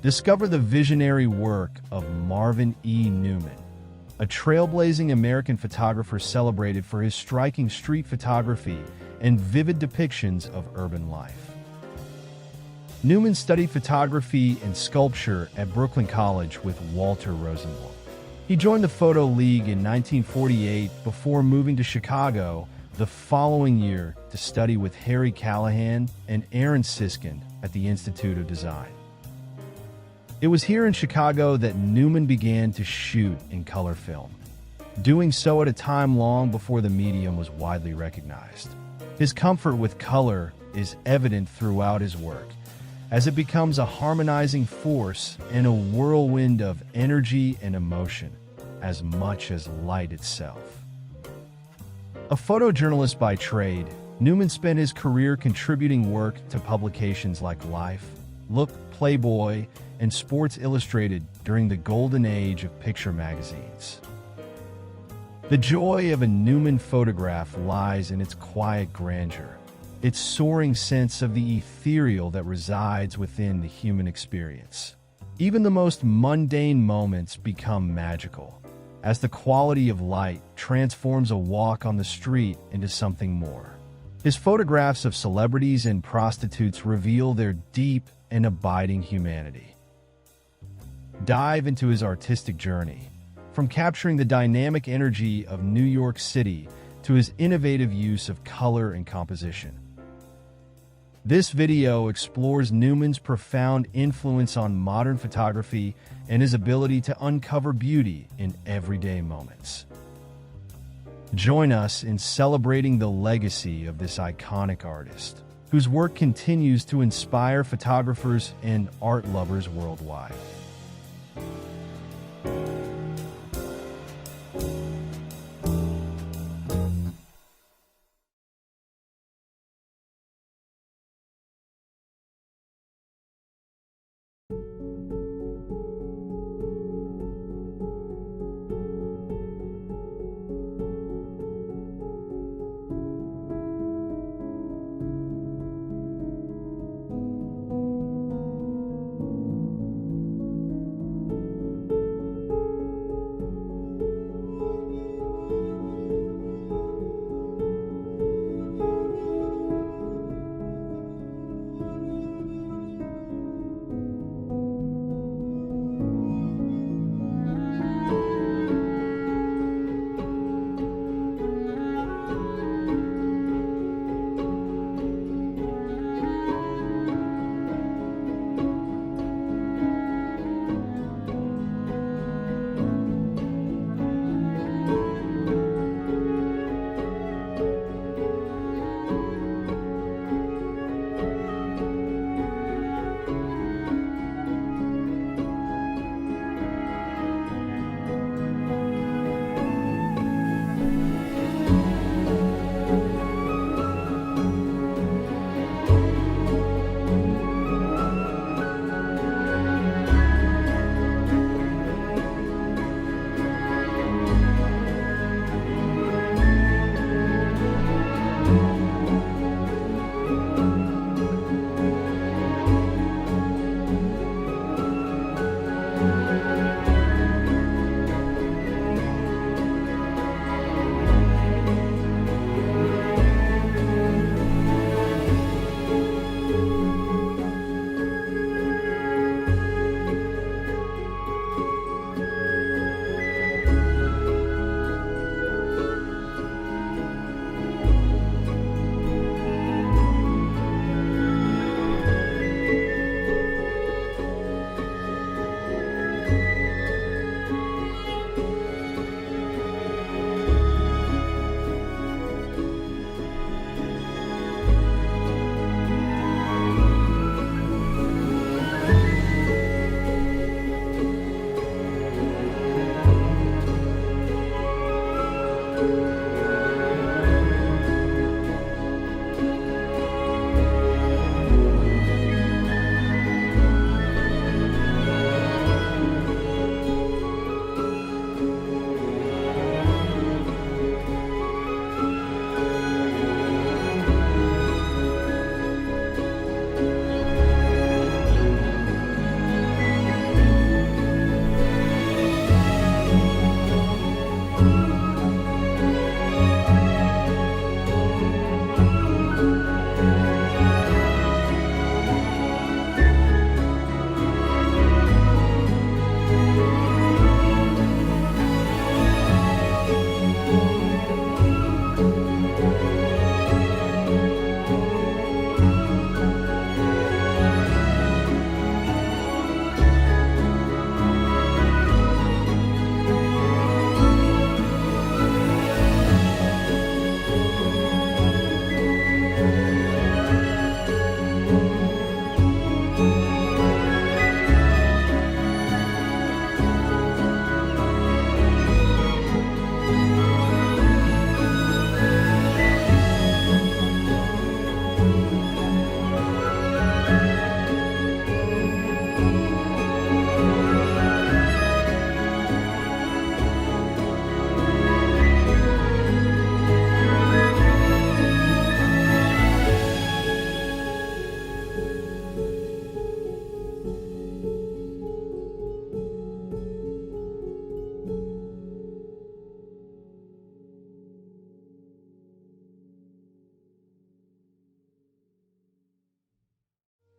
Discover the visionary work of Marvin E. Newman, a trailblazing American photographer celebrated for his striking street photography and vivid depictions of urban life. Newman studied photography and sculpture at Brooklyn College with Walter Rosenblum. He joined the Photo League in 1948 before moving to Chicago the following year to study with Harry Callahan and Aaron Siskind at the Institute of Design. It was here in Chicago that Newman began to shoot in color film, doing so at a time long before the medium was widely recognized. His comfort with color is evident throughout his work, as it becomes a harmonizing force in a whirlwind of energy and emotion, as much as light itself. A photojournalist by trade, Newman spent his career contributing work to publications like Life, Look, Playboy, and Sports Illustrated during the golden age of picture magazines. The joy of a Newman photograph lies in its quiet grandeur, its soaring sense of the ethereal that resides within the human experience. Even the most mundane moments become magical, as the quality of light transforms a walk on the street into something more. His photographs of celebrities and prostitutes reveal their deep and abiding humanity. Dive into his artistic journey, from capturing the dynamic energy of New York City to his innovative use of color and composition. This video explores Newman's profound influence on modern photography and his ability to uncover beauty in everyday moments. Join us in celebrating the legacy of this iconic artist, whose work continues to inspire photographers and art lovers worldwide.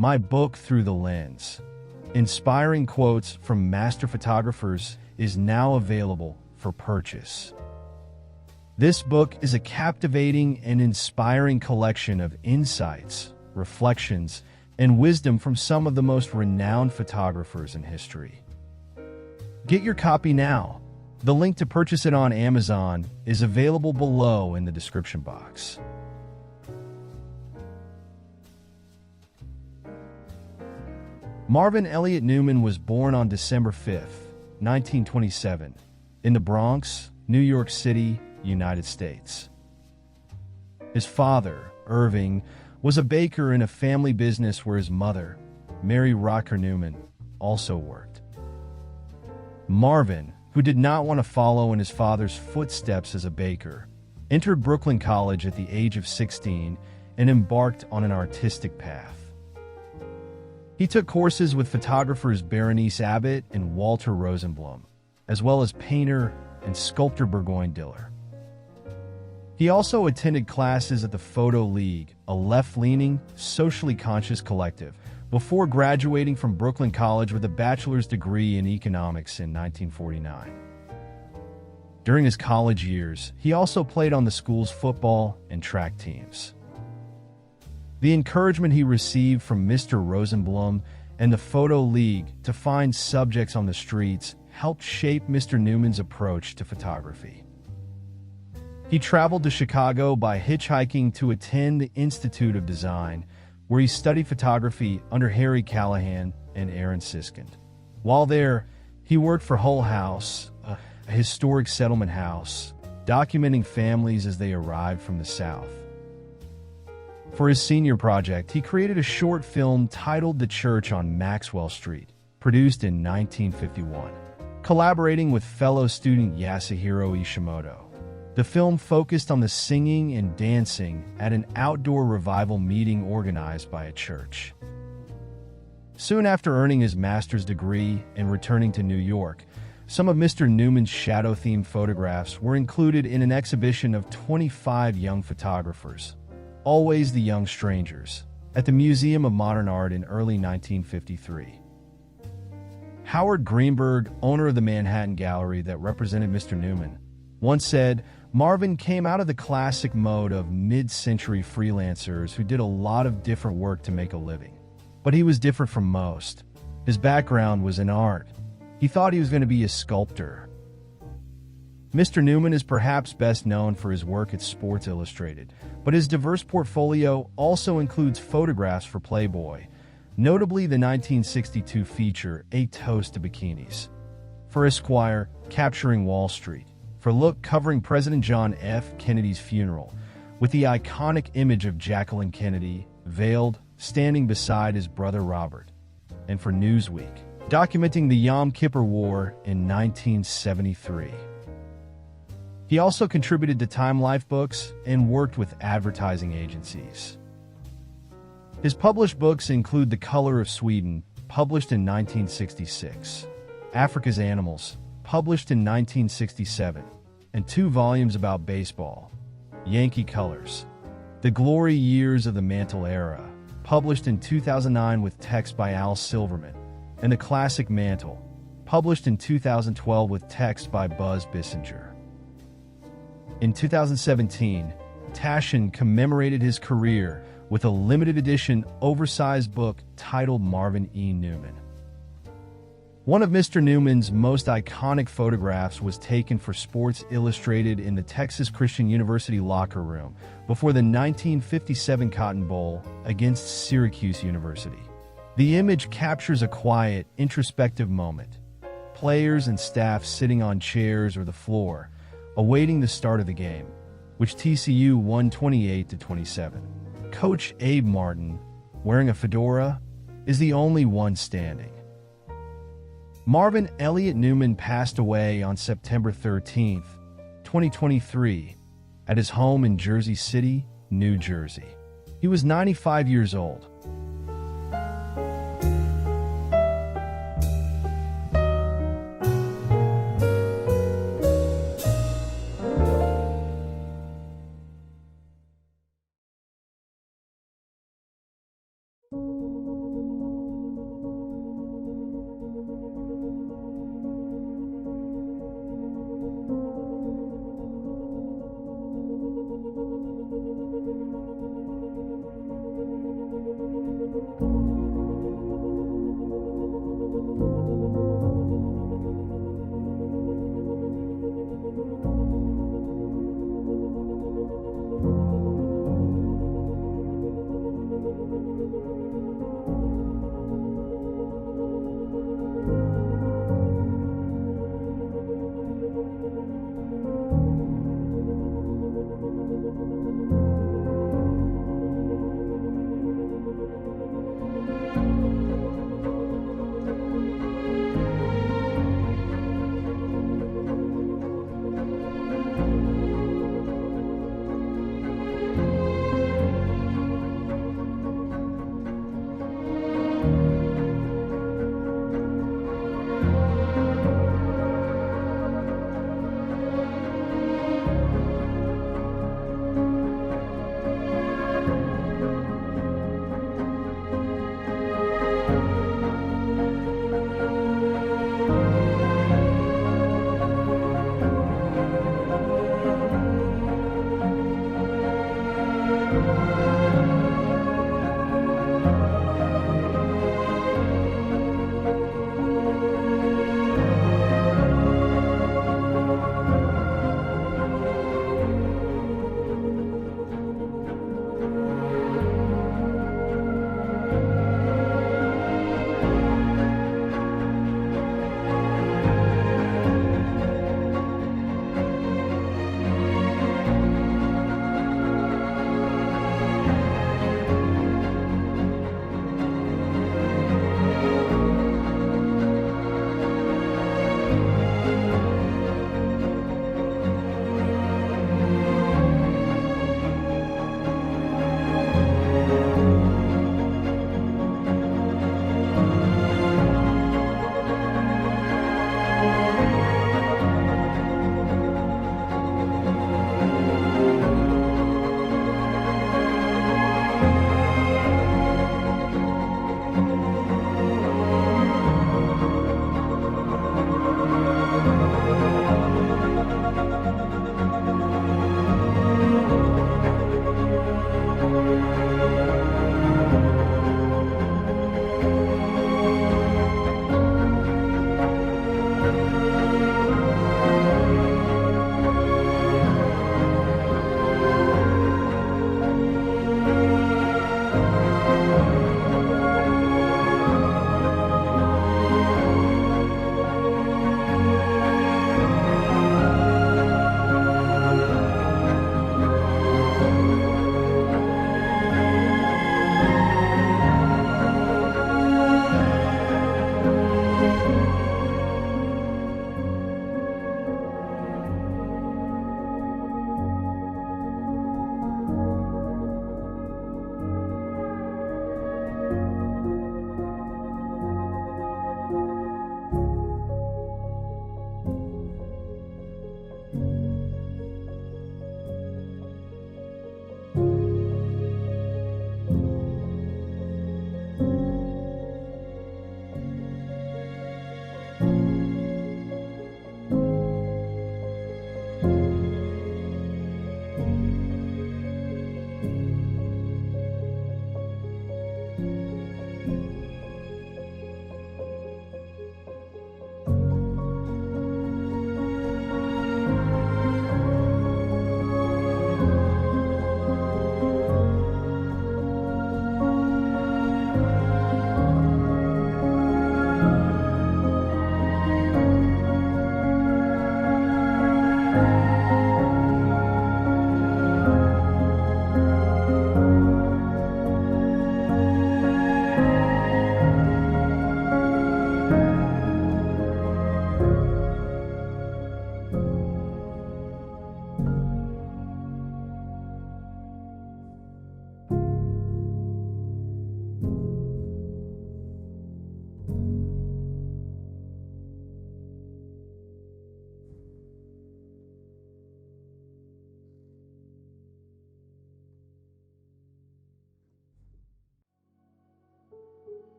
My Book Through the Lens. Inspiring quotes from master photographers is now available for purchase. This book is a captivating and inspiring collection of insights, reflections, and wisdom from some of the most renowned photographers in history. Get your copy now. The link to purchase it on Amazon is available below in the description box. Marvin Elliott Newman was born on December 5, 1927, in the Bronx, New York City, United States. His father, Irving, was a baker in a family business where his mother, Mary Rocker Newman, also worked. Marvin, who did not want to follow in his father's footsteps as a baker, entered Brooklyn College at the age of 16 and embarked on an artistic path. He took courses with photographers Berenice Abbott and Walter Rosenblum, as well as painter and sculptor Burgoyne Diller. He also attended classes at the Photo League, a left-leaning, socially conscious collective, before graduating from Brooklyn College with a bachelor's degree in economics in 1949. During his college years, he also played on the school's football and track teams. The encouragement he received from Mr. Rosenblum and the Photo League to find subjects on the streets helped shape Mr. Newman's approach to photography. He traveled to Chicago by hitchhiking to attend the Institute of Design, where he studied photography under Harry Callahan and Aaron Siskind. While there, he worked for Hull House, a historic settlement house, documenting families as they arrived from the South. For his senior project, he created a short film titled The Church on Maxwell Street, produced in 1951, collaborating with fellow student Yasuhiro Ishimoto. The film focused on the singing and dancing at an outdoor revival meeting organized by a church. Soon after earning his master's degree and returning to New York, some of Mr. Newman's shadow-themed photographs were included in an exhibition of 25 young photographers, Always the Young Strangers, at the Museum of Modern Art in early 1953. Howard Greenberg, owner of the Manhattan Gallery that represented Mr. Newman, once said, "Marvin came out of the classic mode of mid-century freelancers who did a lot of different work to make a living. But he was different from most. His background was in art. He thought he was going to be a sculptor." Mr. Newman is perhaps best known for his work at Sports Illustrated, but his diverse portfolio also includes photographs for Playboy, notably the 1962 feature A Toast to Bikinis, for Esquire, Capturing Wall Street, for Look, covering President John F. Kennedy's funeral, with the iconic image of Jacqueline Kennedy, veiled, standing beside his brother Robert, and for Newsweek, documenting the Yom Kippur War in 1973. He also contributed to Time Life books and worked with advertising agencies. His published books include The Color of Sweden, published in 1966, Africa's Animals, published in 1967, and 2 volumes about baseball, Yankee Colors, The Glory Years of the Mantle Era, published in 2009 with text by Al Silverman, and The Classic Mantle, published in 2012 with text by Buzz Bissinger. In 2017, Taschen commemorated his career with a limited edition, oversized book titled Marvin E. Newman. One of Mr. Newman's most iconic photographs was taken for Sports Illustrated in the Texas Christian University locker room before the 1957 Cotton Bowl against Syracuse University. The image captures a quiet, introspective moment. Players and staff sitting on chairs or the floor, awaiting the start of the game, which TCU won 28-27. Coach Abe Martin, wearing a fedora, is the only one standing. Marvin Elliott Newman passed away on September 13, 2023, at his home in Jersey City, New Jersey. He was 95 years old.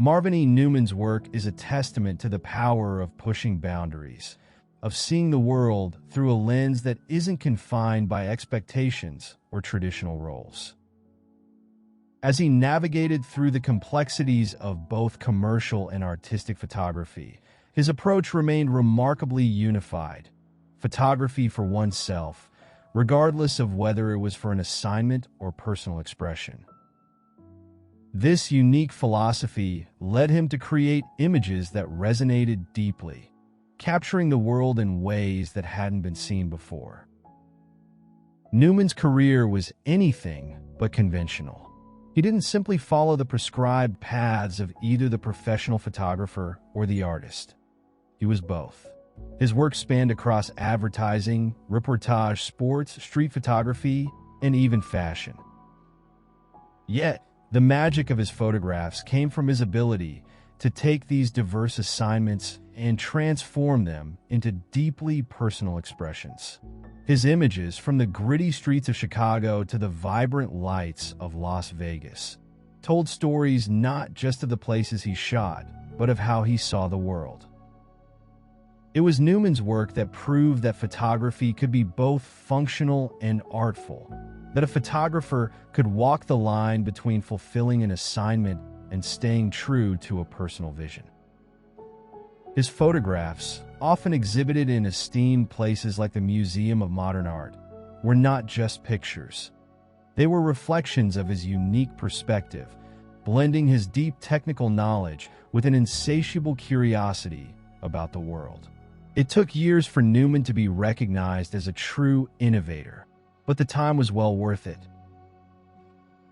Marvin E. Newman's work is a testament to the power of pushing boundaries, of seeing the world through a lens that isn't confined by expectations or traditional roles. As he navigated through the complexities of both commercial and artistic photography, his approach remained remarkably unified: photography for oneself, regardless of whether it was for an assignment or personal expression. This unique philosophy led him to create images that resonated deeply, capturing the world in ways that hadn't been seen before. Newman's career was anything but conventional. He didn't simply follow the prescribed paths of either the professional photographer or the artist. He was both. His work spanned across advertising, reportage, sports, street photography, and even fashion. Yet, the magic of his photographs came from his ability to take these diverse assignments and transform them into deeply personal expressions. His images, from the gritty streets of Chicago to the vibrant lights of Las Vegas, told stories not just of the places he shot, but of how he saw the world. It was Newman's work that proved that photography could be both functional and artful, that a photographer could walk the line between fulfilling an assignment and staying true to a personal vision. His photographs, often exhibited in esteemed places like the Museum of Modern Art, were not just pictures. They were reflections of his unique perspective, blending his deep technical knowledge with an insatiable curiosity about the world. It took years for Newman to be recognized as a true innovator, but the time was well worth it.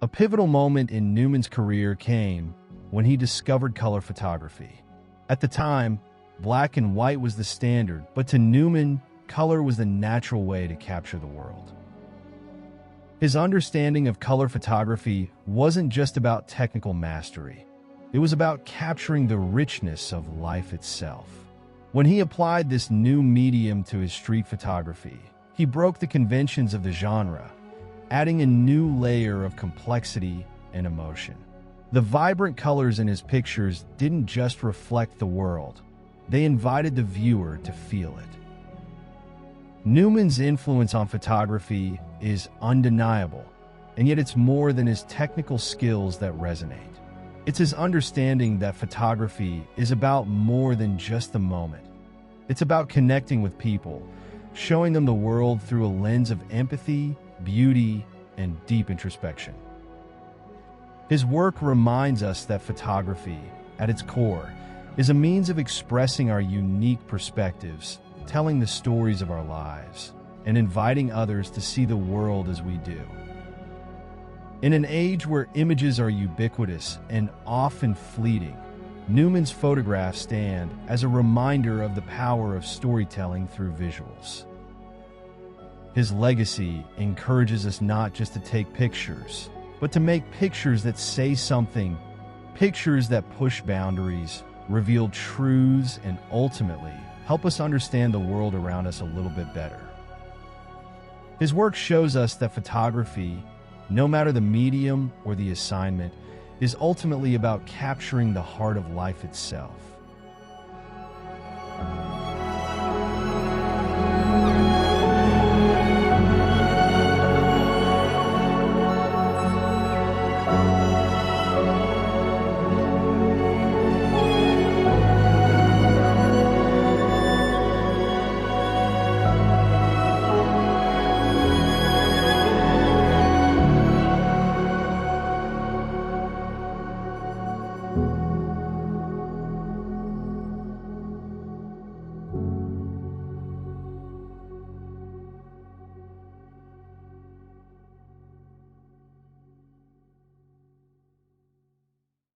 A pivotal moment in Newman's career came when he discovered color photography. At the time, black and white was the standard, but to Newman, color was the natural way to capture the world. His understanding of color photography wasn't just about technical mastery. It was about capturing the richness of life itself. When he applied this new medium to his street photography, he broke the conventions of the genre, adding a new layer of complexity and emotion. The vibrant colors in his pictures didn't just reflect the world, they invited the viewer to feel it. Newman's influence on photography is undeniable, and yet it's more than his technical skills that resonate. It's his understanding that photography is about more than just the moment. It's about connecting with people, showing them the world through a lens of empathy, beauty, and deep introspection. His work reminds us that photography, at its core, is a means of expressing our unique perspectives, telling the stories of our lives, and inviting others to see the world as we do. In an age where images are ubiquitous and often fleeting, Newman's photographs stand as a reminder of the power of storytelling through visuals. His legacy encourages us not just to take pictures, but to make pictures that say something, pictures that push boundaries, reveal truths, and ultimately help us understand the world around us a little bit better. His work shows us that photography, no matter the medium or the assignment, is ultimately about capturing the heart of life itself.